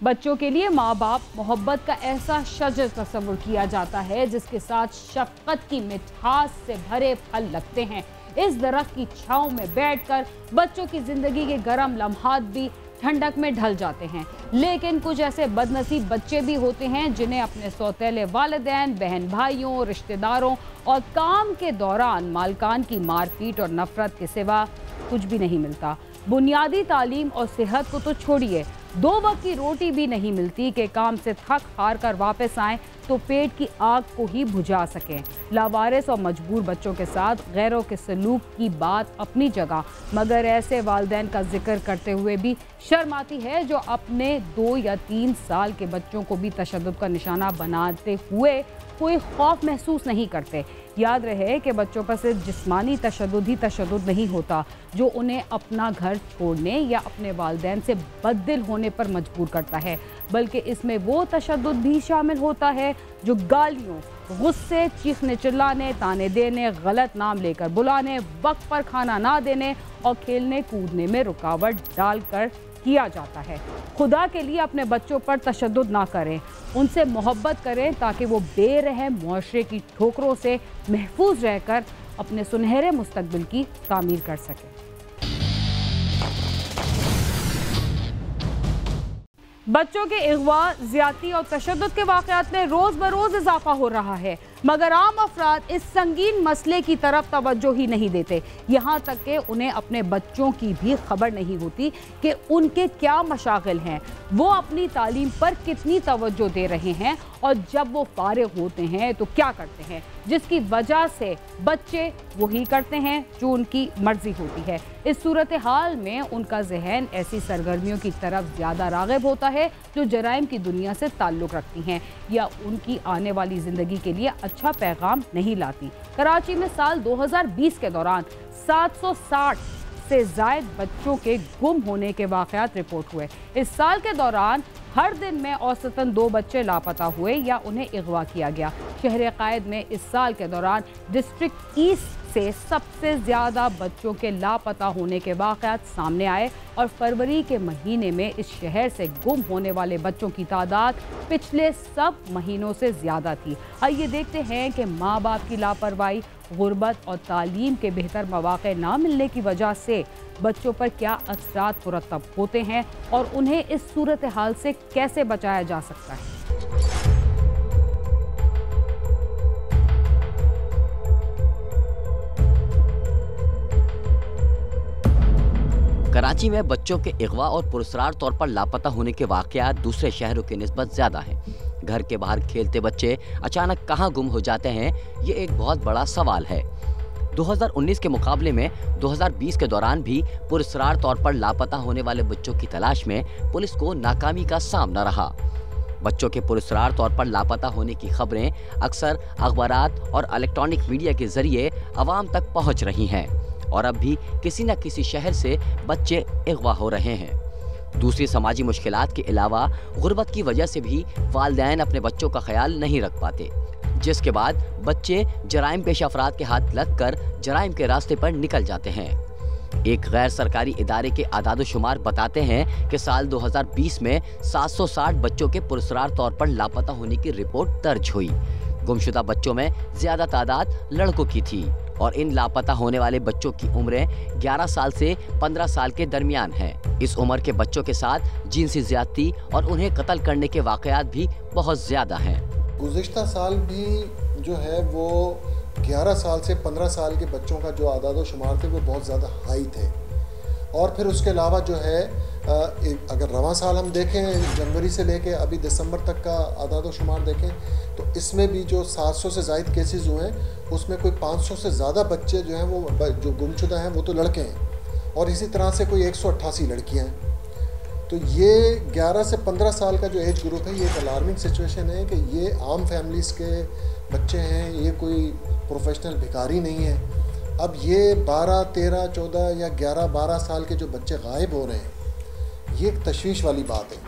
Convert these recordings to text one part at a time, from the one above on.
बच्चों के लिए माँ बाप मोहब्बत का ऐसा शजर तस्वुर किया जाता है जिसके साथ शफकत की मिठास से भरे फल लगते हैं। इस दरख्त की छांव में बैठकर बच्चों की जिंदगी के गर्म लम्हात भी ठंडक में ढल जाते हैं। लेकिन कुछ ऐसे बदनसीब बच्चे भी होते हैं जिन्हें अपने सौतेले वालिदैन, बहन भाइयों, रिश्तेदारों और काम के दौरान मालकान की मारपीट और नफरत के सिवा कुछ भी नहीं मिलता। बुनियादी तालीम और सेहत को तो छोड़िए, 2 वक्त की रोटी भी नहीं मिलती कि काम से थक हार कर वापस आएं तो पेट की आग को ही बुझा सकें। लावारिस और मजबूर बच्चों के साथ गैरों के सलूक की बात अपनी जगह, मगर ऐसे वालिदैन का जिक्र करते हुए भी शर्म आती है जो अपने 2 या 3 साल के बच्चों को भी तशद्दुद का निशाना बनाते हुए कोई खौफ महसूस नहीं करते। याद रहे कि बच्चों पर सिर्फ जिस्मानी तशद्दुद ही तशद्दुद नहीं होता जो उन्हें अपना घर छोड़ने या अपने वालिदैन से बददिल होने पर मजबूर करता है, बल्कि इसमें वो तशद्दुद भी शामिल होता है जो गालियों, गुस्से, चीखने चिल्लाने, ताने देने, गलत नाम लेकर बुलाने, वक्त पर खाना ना देने और खेलने कूदने में रुकावट डालकर किया जाता है। खुदा के लिए अपने बच्चों पर तशद्दुद ना करें, उनसे मोहब्बत करें ताकि वो बेरहम मुआशरे की ठोकरों से महफूज रहकर अपने सुनहरे मुस्तकबिल की तामीर कर सकें। बच्चों के अगवा, ज्यादती और तशद्दुद के वाक़यात में रोज़ बरोज़ इजाफा हो रहा है, मगर आम अफराद इस संगीन मसले की तरफ तवज्जो ही नहीं देते। यहाँ तक कि उन्हें अपने बच्चों की भी खबर नहीं होती कि उनके क्या मशागिल हैं, वो अपनी तालीम पर कितनी तवज्जो दे रहे हैं और जब वो फारिग होते हैं तो क्या करते हैं, जिसकी वजह से बच्चे वही करते हैं जो उनकी मर्जी होती है। इस सूरत हाल में उनका जहन ऐसी सरगर्मियों की तरफ ज़्यादा राग़िब होता है जो जराइम की दुनिया से ताल्लुक़ रखती हैं या उनकी आने वाली ज़िंदगी के लिए अच्छा पैगाम नहीं लाती। कराची में साल 2020 के दौरान 760 से ज़ायद बच्चों के गुम होने के वाक़यात रिपोर्ट हुए। इस साल के दौरान हर दिन में औसतन 2 बच्चे लापता हुए या उन्हें अगवा किया गया। शहर कायद में इस साल के दौरान डिस्ट्रिक्ट ईस्ट से सबसे ज़्यादा बच्चों के लापता होने के वाक़यात सामने आए और फरवरी के महीने में इस शहर से गुम होने वाले बच्चों की तादाद पिछले सब महीनों से ज़्यादा थी। आइए देखते हैं कि माँ बाप की लापरवाही, गुर्बत और तालीम के बेहतर मौक़े ना मिलने की वजह से बच्चों पर क्या असरात मुरतब होते हैं और उन्हें इस सूरत हाल से कैसे बचाया जा सकता है। कराची में बच्चों के अगवा और पुरस्कार तौर पर लापता होने के वाक़यात दूसरे शहरों की निस्बत ज़्यादा हैं। घर के बाहर खेलते बच्चे अचानक कहाँ गुम हो जाते हैं, ये एक बहुत बड़ा सवाल है। 2019 के मुकाबले में 2020 के दौरान भी पुरस्कार तौर पर लापता होने वाले बच्चों की तलाश में पुलिस को नाकामी का सामना रहा। बच्चों के पुरस्कार तौर पर लापता होने की खबरें अक्सर अखबारात और इलेक्ट्रॉनिक मीडिया के जरिए आवाम तक पहुँच रही हैं और अब भी किसी न किसी शहर से बच्चे अगवा हो रहे हैं। दूसरी समाजी मुश्किलात के अलावा गुर्बत की वजह से भी वालिदैन अपने बच्चों का ख्याल नहीं रख पाते, जिसके बाद बच्चे जराइम पेशा अफराद के हाथ लगकर जराइम के रास्ते पर निकल जाते हैं। एक गैर सरकारी इदारे के आदाद-ओ-शुमार बताते हैं कि साल 2020 में 760 बच्चों के पुरस्कार तौर पर लापता होने की रिपोर्ट दर्ज हुई। गुमशुदा बच्चों में ज्यादा तादाद लड़कों की थी और इन लापता होने वाले बच्चों की उम्रें 11 साल से 15 साल के दरमियान हैं। इस उम्र के बच्चों के साथ जिनसी ज्यादती और उन्हें कत्ल करने के वाक़यात भी बहुत ज़्यादा हैं। गुज़िश्ता साल भी जो है वो 11 साल से 15 साल के बच्चों का जो आदाद शुमार थे वो बहुत ज़्यादा हाई थे। और फिर उसके अलावा जो है अगर रवां साल हम देखें, जनवरी से लेके अभी दिसंबर तक का आदाद शुमार देखें तो इसमें भी जो 700 से ज़ायद केसेस हुए हैं उसमें कोई 500 से ज़्यादा बच्चे जो हैं वो जो गुमशुदा हैं वो तो लड़के हैं और इसी तरह से कोई 188 लड़कियां हैं। तो ये 11 से 15 साल का जो एज ग्रुप है ये एक अलार्मिंग सिचुएशन है कि ये आम फैमिलीज़ के बच्चे हैं, ये कोई प्रोफेशनल भिखारी नहीं है। अब ये 12, 13, 14 या 11, 12 साल के जो बच्चे गायब हो रहे हैं, ये एक तशवीश वाली बात है।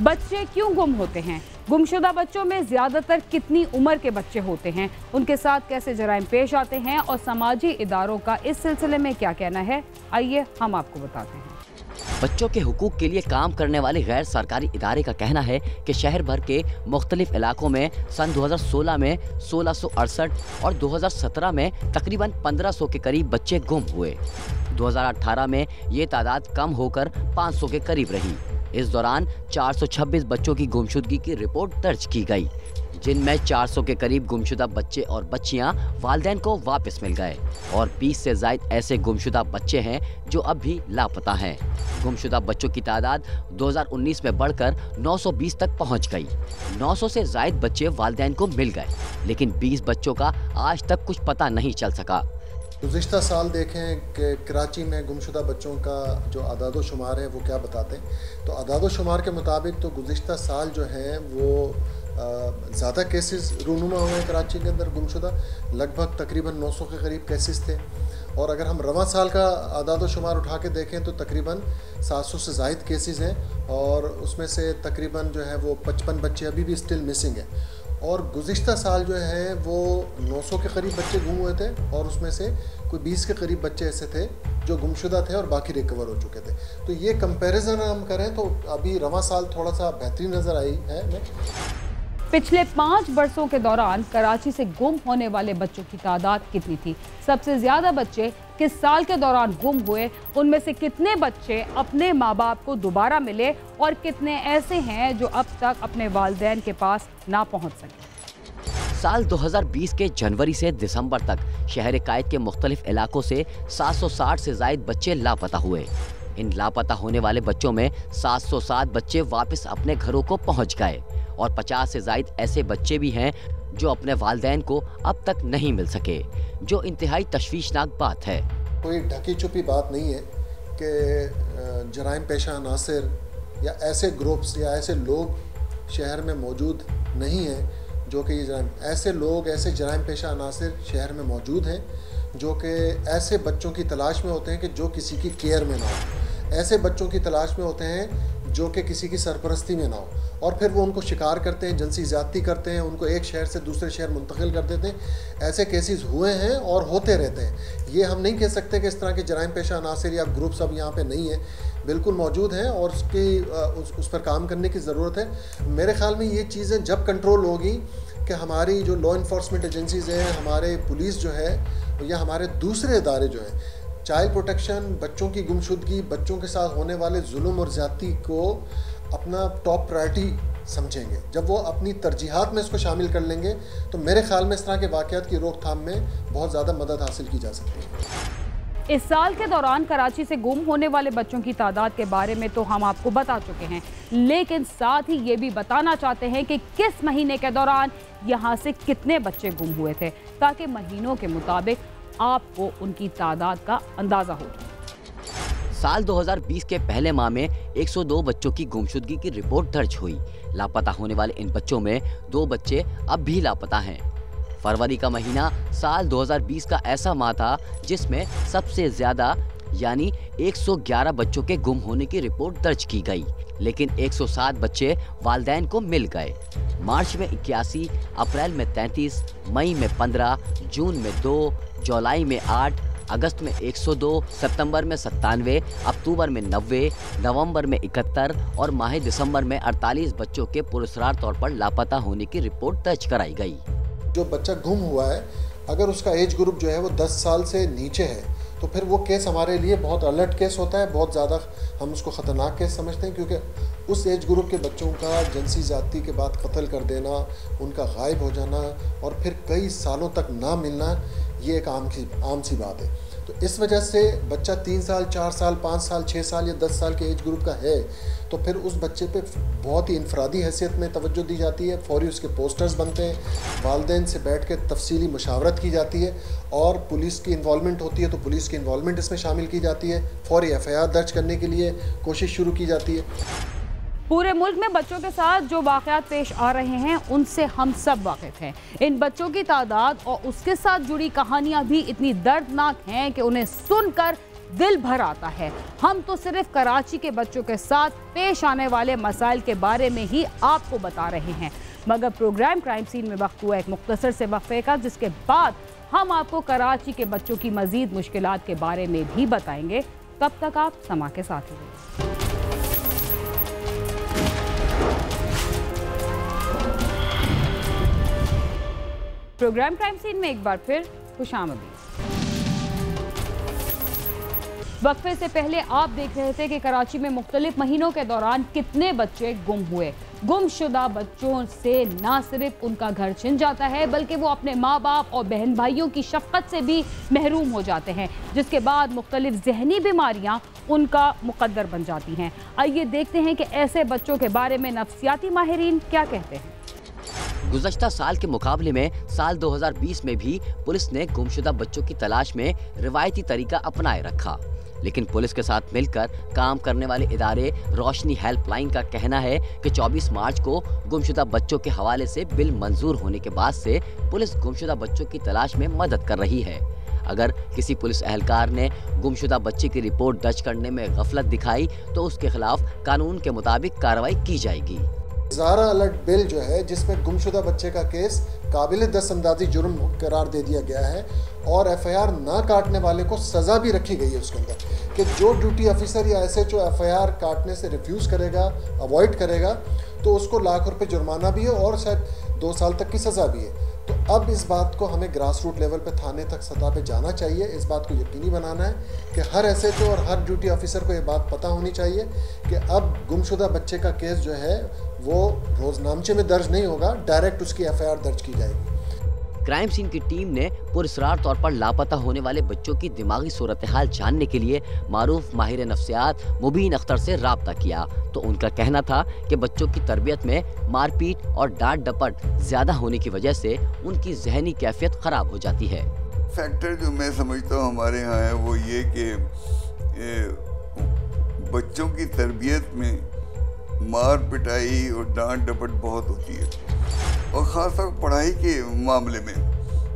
बच्चे क्यों गुम होते हैं? गुमशुदा बच्चों में ज़्यादातर कितनी उम्र के बच्चे होते हैं? उनके साथ कैसे जराइम पेश आते हैं और समाजी इदारों का इस सिलसिले में क्या कहना है? आइए हम आपको बताते हैं। बच्चों के हुकूक के लिए काम करने वाले गैर सरकारी इदारे का कहना है कि शहर भर के मुख्तलिफ इलाकों में सन 2016 में 1668 और 2017 में तकरीबन 1500 के करीब बच्चे गुम हुए। 2018 में ये तादाद कम होकर 500 के करीब रही। इस दौरान 426 बच्चों की गुमशुदगी की रिपोर्ट दर्ज की गई, जिनमें 400 के करीब गुमशुदा बच्चे और बच्चियां वालिदैन को वापस मिल गए और 20 से ज़ायद ऐसे गुमशुदा बच्चे हैं जो अब भी लापता हैं। गुमशुदा बच्चों की तादाद 2019 में बढ़कर 920 तक पहुंच गई। 900 से ज़ायद बच्चे वालिदैन को मिल गए, लेकिन 20 बच्चों का आज तक कुछ पता नहीं चल सका। गुज़िश्ता साल देखें कि कराची में गुमशुदा बच्चों का जो अदाद व शुमार है वो क्या बताते हैं, तो अदाद व शुमार के मुताबिक तो गुज़िश्ता साल जो है वो ज़्यादा केसेस रूनुमा हुए हैं कराची के अंदर गुमशुदा, लगभग तकरीबन 900 के करीब केसेस थे। और अगर हम रवां साल का अदाद व शुमार उठा के देखें तो तकरीबन 700 से ज़ायद केसेस हैं और उसमें से तकरीबन जो है वो 55 बच्चे अभी भी स्टिल मिसिंग हैं। और गुज़िश्ता साल जो है वो 900 के करीब बच्चे गुम हुए थे और उसमें से कोई 20 के करीब बच्चे ऐसे थे जो गुमशुदा थे और बाकी रिकवर हो चुके थे। तो ये कंपैरिजन हम करें तो अभी रवां साल थोड़ा सा बेहतरीन नज़र आई है। पिछले 5 वर्षों के दौरान कराची से गुम होने वाले बच्चों की तादाद कितनी थी? सबसे ज्यादा बच्चे किस साल के दौरान गुम हुए? उनमें से कितने बच्चे अपने माँ बाप को दोबारा मिले और कितने ऐसे हैं जो अब तक अपने वालिदैन के पास ना पहुँच सके? साल 2020 के जनवरी से दिसंबर तक शहर कायद के मुख्तलिफ इलाकों से 760 से ज़ायद बच्चे लापता हुए। इन लापता होने वाले बच्चों में 707 बच्चे वापस अपने घरों को पहुंच गए और 50 से ज़ायद ऐसे बच्चे भी हैं जो अपने वालिदैन को अब तक नहीं मिल सके, जो इंतहाई तशवीशनाक बात है। कोई ढकी छुपी बात नहीं है कि जराइम पेशा अनासिर या ऐसे ग्रुप्स या ऐसे लोग शहर में मौजूद नहीं हैं जो कि ये जराइम, ऐसे लोग ऐसे जराइम पेशा अनासिर शहर में मौजूद हैं जो कि ऐसे बच्चों की तलाश में होते हैं कि जो किसी की केयर में ना हो, ऐसे बच्चों की तलाश में होते हैं जो कि किसी की सरपरस्ती में ना हो, और फिर वो उनको शिकार करते हैं, जिनसी ज़्यादती करते हैं, उनको एक शहर से दूसरे शहर मुंतकिल कर देते हैं। ऐसे केसेस हुए हैं और होते रहते हैं। ये हम नहीं कह सकते कि इस तरह के जराइम पेशा अनासिर या ग्रुप्स अब यहाँ पे नहीं है, बिल्कुल मौजूद हैं और उस पर काम करने की ज़रूरत है। मेरे ख़्याल में ये चीज़ें जब कंट्रोल होगी कि हमारी जो लॉ इन्फोर्समेंट एजेंसीज़ हैं, हमारे पुलिस जो है या हमारे दूसरे इदारे जो हैं, चाइल्ड प्रोटेक्शन, बच्चों की गुमशुदगी, बच्चों के साथ होने वाले जुल्म और ज़्यादती को अपना टॉप प्रायोरिटी समझेंगे, जब वो अपनी तरजीहात में इसको शामिल कर लेंगे तो मेरे ख्याल में इस तरह के वाक़यात की रोकथाम में बहुत ज़्यादा मदद हासिल की जा सकती है। इस साल के दौरान कराची से गुम होने वाले बच्चों की तादाद के बारे में तो हम आपको बता चुके हैं, लेकिन साथ ही ये भी बताना चाहते हैं कि किस महीने के दौरान यहाँ से कितने बच्चे गुम हुए थे, ताकि महीनों के मुताबिक आपको उनकी तादाद का अंदाज़ा हो। साल 2020 के पहले माह में 102 बच्चों की गुमशुदगी की रिपोर्ट दर्ज हुई। लापता होने वाले इन बच्चों में 2 बच्चे अब भी लापता हैं। फरवरी का महीना साल 2020 का ऐसा माह था जिसमें सबसे ज्यादा यानी 111 बच्चों के गुम होने की रिपोर्ट दर्ज की गई, लेकिन 107 बच्चे वालिदैन को मिल गए। मार्च में 81, अप्रैल में 33, मई में 15, जून में 2, जुलाई में 8, अगस्त में 102, सितंबर में 97, अक्टूबर में 90, नवंबर में 71 और माह दिसंबर में 48 बच्चों के पुरस्कार तौर पर लापता होने की रिपोर्ट दर्ज कराई गई। जो बच्चा गुम हुआ है, अगर उसका एज ग्रुप जो है वो 10 साल से नीचे है तो फिर वो केस हमारे लिए बहुत अलर्ट केस होता है, बहुत ज़्यादा हम उसको ख़तरनाक केस समझते हैं, क्योंकि उस एज ग्रुप के बच्चों का जिनसी ज़्यादती के बाद कत्ल कर देना, उनका गायब हो जाना और फिर कई सालों तक ना मिलना, ये एक आम सी बात है। तो इस वजह से बच्चा 3 साल, 4 साल, 5 साल, 6 साल या 10 साल के एज ग्रुप का है तो फिर उस बच्चे पे बहुत ही इनफरादी हैसियत में तवज्जो दी जाती है, फौरी उसके पोस्टर्स बनते हैं, वालिदैन से बैठ के तफसीली मशावरत की जाती है और पुलिस की इन्वॉल्वमेंट होती है तो पुलिस की इन्वॉल्वमेंट इसमें शामिल की जाती है, फौरी FIR दर्ज करने के लिए कोशिश शुरू की जाती है। पूरे मुल्क में बच्चों के साथ जो वाक़यात पेश आ रहे हैं उनसे हम सब वाकिफ हैं। इन बच्चों की तादाद और उसके साथ जुड़ी कहानियां भी इतनी दर्दनाक हैं कि उन्हें सुनकर दिल भर आता है। हम तो सिर्फ कराची के बच्चों के साथ पेश आने वाले मसाइल के बारे में ही आपको बता रहे हैं, मगर प्रोग्राम क्राइम सीन में वक्त हुआ एक मुख्तसर से वक्फे का, जिसके बाद हम आपको कराची के बच्चों की मजीद मुश्किलात के बारे में भी बताएंगे। तब तक आप समा के साथ रहिए। प्रोग्राम क्राइम सीन में एक बार फिर खुशामदीद। वक्फे से पहले आप देख रहे थे कि कराची में मुख्तलिफ महीनों के दौरान कितने बच्चे गुम हुए। गुमशुदा बच्चों से ना सिर्फ उनका घर छिन जाता है बल्कि वो अपने माँ बाप और बहन भाइयों की शफ़क़त से भी महरूम हो जाते हैं, जिसके बाद मुख्तलिफ जहनी बीमारियाँ उनका मुकद्दर बन जाती हैं। आइए देखते हैं कि ऐसे बच्चों के बारे में नफ्सियाती माहिरीन क्या कहते हैं। गुज़श्ता साल के मुकाबले में साल 2020 में भी पुलिस ने गुमशुदा बच्चों की तलाश में रिवायती तरीका अपनाए रखा, लेकिन पुलिस के साथ मिलकर काम करने वाले इदारे रोशनी हेल्पलाइन का कहना है कि 24 मार्च को गुमशुदा बच्चों के हवाले से बिल मंजूर होने के बाद से पुलिस गुमशुदा बच्चों की तलाश में मदद कर रही है। अगर किसी पुलिस एहलकार ने गुमशुदा बच्चे की रिपोर्ट दर्ज करने में गफलत दिखाई तो उसके खिलाफ कानून के मुताबिक कार्रवाई की जाएगी। ज़ारा अलर्ट बिल जो है, जिसमें गुमशुदा बच्चे का केस काबिल दस्तअंदाजी जुर्म करार दे दिया गया है और FIR ना काटने वाले को सज़ा भी रखी गई है उसके अंदर कि जो ड्यूटी ऑफिसर या SHO FIR काटने से रिफ्यूज़ करेगा, अवॉइड करेगा, तो उसको लाख रुपए जुर्माना भी है और शायद 2 साल तक की सज़ा भी है। तो अब इस बात को हमें ग्रास रूट लेवल पे थाने तक सतह पे जाना चाहिए। इस बात को यकीनी बनाना है कि हर SHO और हर ड्यूटी ऑफिसर को ये बात पता होनी चाहिए कि अब गुमशुदा बच्चे का केस जो है वो रोजनामचे में दर्ज नहीं होगा, डायरेक्ट उसकी FIR दर्ज की जाएगी। क्राइम सीन की टीम ने पुरस्रार तौर पर लापता होने वाले बच्चों की दिमागी सूरत हाल जानने के लिए मारूफ माहिर नफ्सियात मुबीन अख्तर से राब्ता किया, तो उनका कहना था कि बच्चों की तरबियत में मारपीट और डांट डपट ज्यादा होने की वजह से उनकी जहनी कैफियत खराब हो जाती है। फैक्टर जो मैं समझता हूँ हमारे यहाँ है वो ये कि बच्चों की तरबियत में मार पिटाई और डांट डपट बहुत होती है और ख़ास तौर पढ़ाई के मामले में।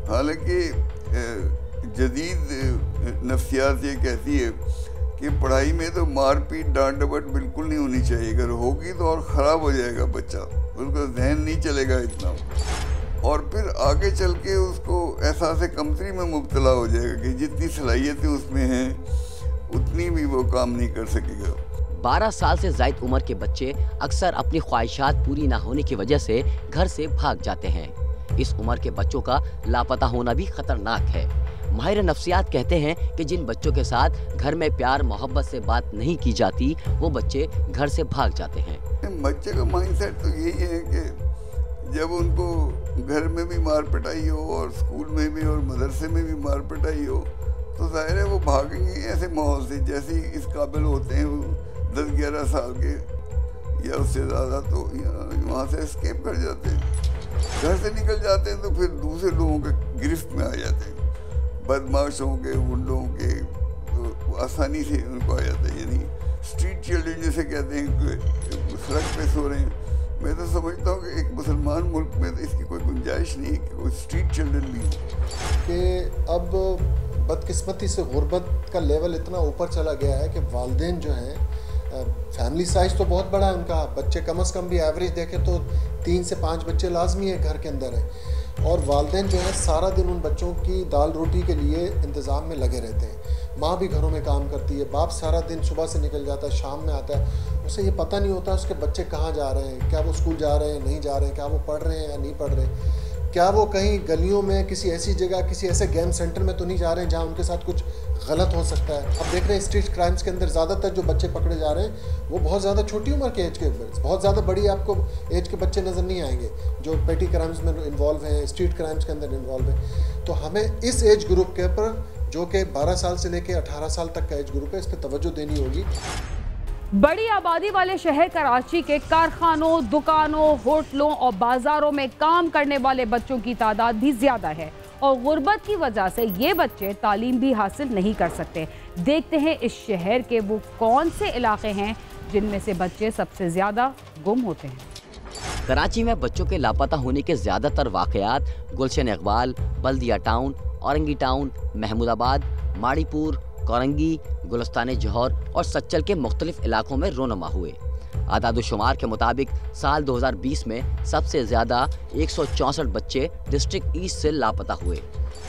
हालांकि जदीद नफ्सियात ये कहती है कि पढ़ाई में तो मारपीट डांट डपट बिल्कुल नहीं होनी चाहिए, अगर होगी तो और ख़राब हो जाएगा बच्चा, उसका जहन नहीं चलेगा इतना और फिर आगे चल के उसको एहसास कमतरी में मुब्तला हो जाएगा कि जितनी सलाहियतें उसमें हैं उतनी भी वो काम नहीं कर सकेगा। 12 साल से ज़ायद उम्र के बच्चे अक्सर अपनी ख्वाहिशात पूरी ना होने की वजह से घर से भाग जाते हैं। इस उम्र के बच्चों का लापता होना भी खतरनाक है। माहिर नफ्सियात कहते हैं कि जिन बच्चों के साथ घर में प्यार मोहब्बत से बात नहीं की जाती वो बच्चे घर से भाग जाते हैं। बच्चे का माइंडसेट तो यही है कि जब उनको घर में भी मार पिटाई हो और स्कूल में भी और मदरसे में भी मार पिटाई हो तो जाहिर है वो भागेंगे ऐसे माहौल से जैसे इस काबिल होते हैं 10-11 साल के या उससे ज़्यादा, तो वहाँ से एस्केप कर जाते हैं, घर से निकल जाते हैं तो फिर दूसरे लोगों के गिरफ्त में आ जाते हैं, बदमाशों के, गुंडों के, तो आसानी से उनको आ जाता है। यानी स्ट्रीट चिल्ड्रन जिसे कहते हैं, सड़क पे सो रहे हैं। मैं तो समझता हूँ कि एक मुसलमान मुल्क में तो इसकी कोई गुंजाइश नहीं है कि कोई स्ट्रीट चिल्ड्रन भी हो। कि अब बदकिस्मती से गुर्बत का लेवल इतना ऊपर चला गया है कि वालिदैन जो हैं, फैमिली साइज़ तो बहुत बड़ा है उनका, बच्चे कम से कम भी एवरेज देखें तो 3 से 5 बच्चे लाजमी है घर के अंदर है और वालिदैन जो है सारा दिन उन बच्चों की दाल रोटी के लिए इंतज़ाम में लगे रहते हैं। माँ भी घरों में काम करती है, बाप सारा दिन सुबह से निकल जाता है, शाम में आता है, उसे ये पता नहीं होता उसके बच्चे कहाँ जा रहे हैं, क्या वो स्कूल जा रहे हैं, नहीं जा रहे हैं, क्या वो पढ़ रहे हैं या नहीं पढ़ रहे हैं, क्या वो कहीं गलियों में किसी ऐसी जगह किसी ऐसे गेम सेंटर में तो नहीं जा रहे हैं जहाँ उनके साथ कुछ गलत हो सकता है। अब देख रहे हैं स्ट्रीट क्राइम्स के अंदर ज़्यादातर जो बच्चे पकड़े जा रहे हैं वो बहुत ज़्यादा छोटी उम्र के एज के, बहुत ज़्यादा बड़ी आपको एज के बच्चे नज़र नहीं आएंगे जो पेटी क्राइम्स में इन्वॉल्व हैं, स्ट्रीट क्राइम्स के अंदर इन्वॉल्व हैं। तो हमें इस एज ग्रुप के ऊपर जो कि 12 साल से लेकर 18 साल तक का एज ग्रुप है, इस पर तवज्जो देनी होगी। बड़ी आबादी वाले शहर कराची के कारखानों, दुकानों, होटलों और बाजारों में काम करने वाले बच्चों की तादाद भी ज्यादा है और गुर्बत की वजह से ये बच्चे तालीम भी हासिल नहीं कर सकते। देखते हैं इस शहर के वो कौन से इलाके हैं जिनमें से बच्चे सबसे ज्यादा गुम होते हैं। कराची में बच्चों के लापता होने के ज्यादातर वाकयात गुलशन इकबाल, बल्दिया टाउन, औरंगी टाउन, महमूदाबाद, माड़ीपुर, कोरंगी, गुलिस्तान जौहर और सच्चल के मुख्तलिफ इलाकों में रोनमा हुए। आदादुशुमार के मुताबिक साल 2020 में सबसे ज़्यादा 164 बच्चे डिस्ट्रिक्ट ईस्ट से लापता हुए।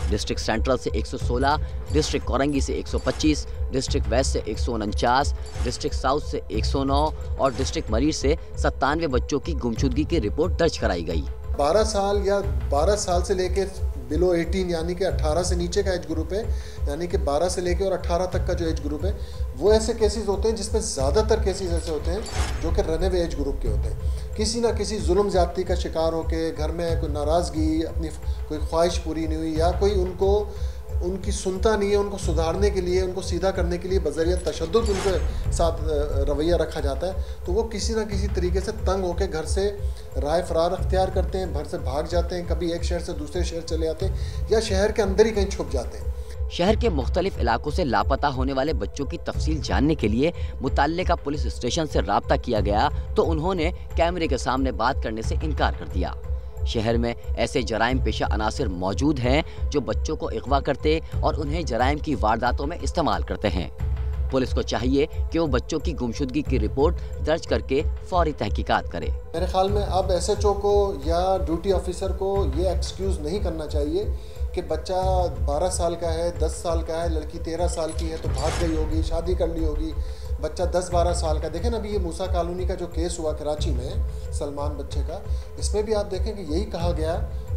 डिस्ट्रिक्ट सेंट्रल से 116, डिस्ट्रिक्ट कोरंगी से 125, डिस्ट्रिक्ट वेस्ट से 149, डिस्ट्रिक्ट साउथ से 109 और डिस्ट्रिक्ट मरीर से 97 बच्चों की गुमशुदगी की रिपोर्ट दर्ज कराई गई। 12 साल या 12 साल से लेके बिलो 18 यानी कि 18 से नीचे का एज ग्रुप है, यानी कि 12 से लेके और 18 तक का जो एज ग्रुप है, वो ऐसे केसेस होते हैं जिसमें ज़्यादातर केसेस ऐसे होते हैं जो कि रनअवे एज ग्रुप के होते हैं। किसी ना किसी जुल्म ज़्यादती का शिकार होकर घर में कोई नाराज़गी, अपनी कोई ख्वाहिश पूरी नहीं हुई या कोई उनकी सुनता नहीं है, उनको सुधारने के लिए, उनको सीधा करने के लिए बज़रिया तशद्दुद उनके साथ रवैया रखा जाता है, तो वो किसी ना किसी तरीके से तंग होकर घर से राय फरार अख्तियार करते हैं, घर से भाग जाते हैं, कभी एक शहर से दूसरे शहर चले जाते हैं या शहर के अंदर ही कहीं छुप जाते हैं। शहर के मुख्तलिफ इलाकों से लापता होने वाले बच्चों की तफसील जानने के लिए मुताल्लिका पुलिस स्टेशन से राब्ता किया गया तो उन्होंने कैमरे के सामने बात करने से इनकार कर दिया। शहर में ऐसे जराइम पेशा अनासिर मौजूद हैं जो बच्चों को अगवा करते और उन्हें जराइम की वारदातों में इस्तेमाल करते हैं। पुलिस को चाहिए कि वो बच्चों की गुमशुदगी की रिपोर्ट दर्ज करके फौरी तहकीकात करे। मेरे ख्याल में अब SHO को या ड्यूटी ऑफिसर को ये एक्सक्यूज़ नहीं करना चाहिए कि बच्चा 12 साल का है, 10 साल का है, लड़की 13 साल की है तो भाग गई होगी, शादी कर ली होगी, बच्चा 10-12 साल का। देखें ना, अभी ये मूसा कॉलोनी का जो केस हुआ कराची में सलमान बच्चे का, इसमें भी आप देखें कि यही कहा गया,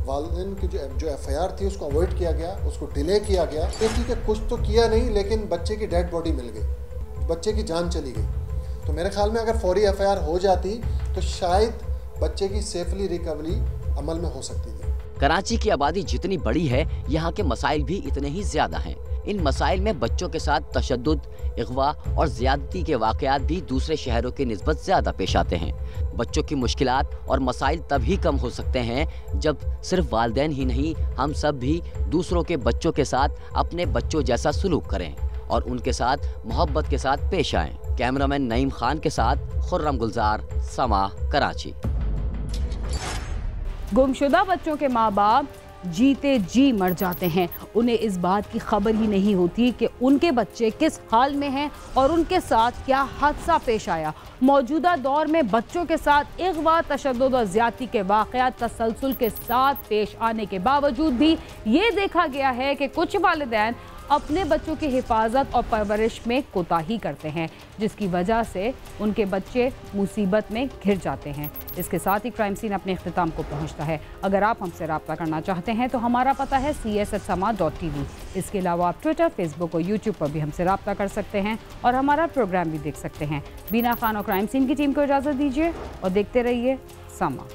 वालिदैन की जो FIR थी उसको अवॉइड किया गया, उसको डिले किया गया। ठीक है, कुछ तो किया नहीं, लेकिन बच्चे की डेड बॉडी मिल गई, बच्चे की जान चली गई। तो मेरे ख्याल में अगर फौरी FIR हो जाती तो शायद बच्चे की सेफली रिकवरी अमल में हो सकती थी। कराची की आबादी जितनी बड़ी है, यहाँ के मसाइल भी इतने ही ज्यादा हैं। इन मसाइल में बच्चों के साथ तशद्दुद, अगवा और ज्यादती के वाक़यात भी दूसरे शहरों की निस्बत ज्यादा पेश आते हैं। बच्चों की मुश्किलात और मसाइल तभी कम हो सकते हैं जब सिर्फ वालिदैन ही नहीं, हम सब भी दूसरों के बच्चों के साथ अपने बच्चों जैसा सलूक करें और उनके साथ मोहब्बत के साथ पेश आएं। कैमरामैन नईम खान के साथ खुर्रम गुलजार, समा, कराची। गुमशुदा बच्चों के माँ बाप जीते जी मर जाते हैं। उन्हें इस बात की खबर ही नहीं होती कि उनके बच्चे किस हाल में हैं और उनके साथ क्या हादसा पेश आया। मौजूदा दौर में बच्चों के साथ अगवा, तशद्दुद और ज्यादती के वाक़यात तसलसल के साथ पेश आने के बावजूद भी ये देखा गया है कि कुछ वालिदैन अपने बच्चों की हिफाजत और परवरिश में कोताही करते हैं, जिसकी वजह से उनके बच्चे मुसीबत में घिर जाते हैं। इसके साथ ही क्राइम सीन अपने इख्तिताम को पहुंचता है। अगर आप हमसे रब्ता करना चाहते हैं तो हमारा पता है cs@sama.tv। इसके अलावा आप ट्विटर, फेसबुक और यूट्यूब पर भी हमसे रब्ता कर सकते हैं और हमारा प्रोग्राम भी देख सकते हैं। बीना खान और क्राइम सीन की टीम को इजाज़त दीजिए और देखते रहिए समा।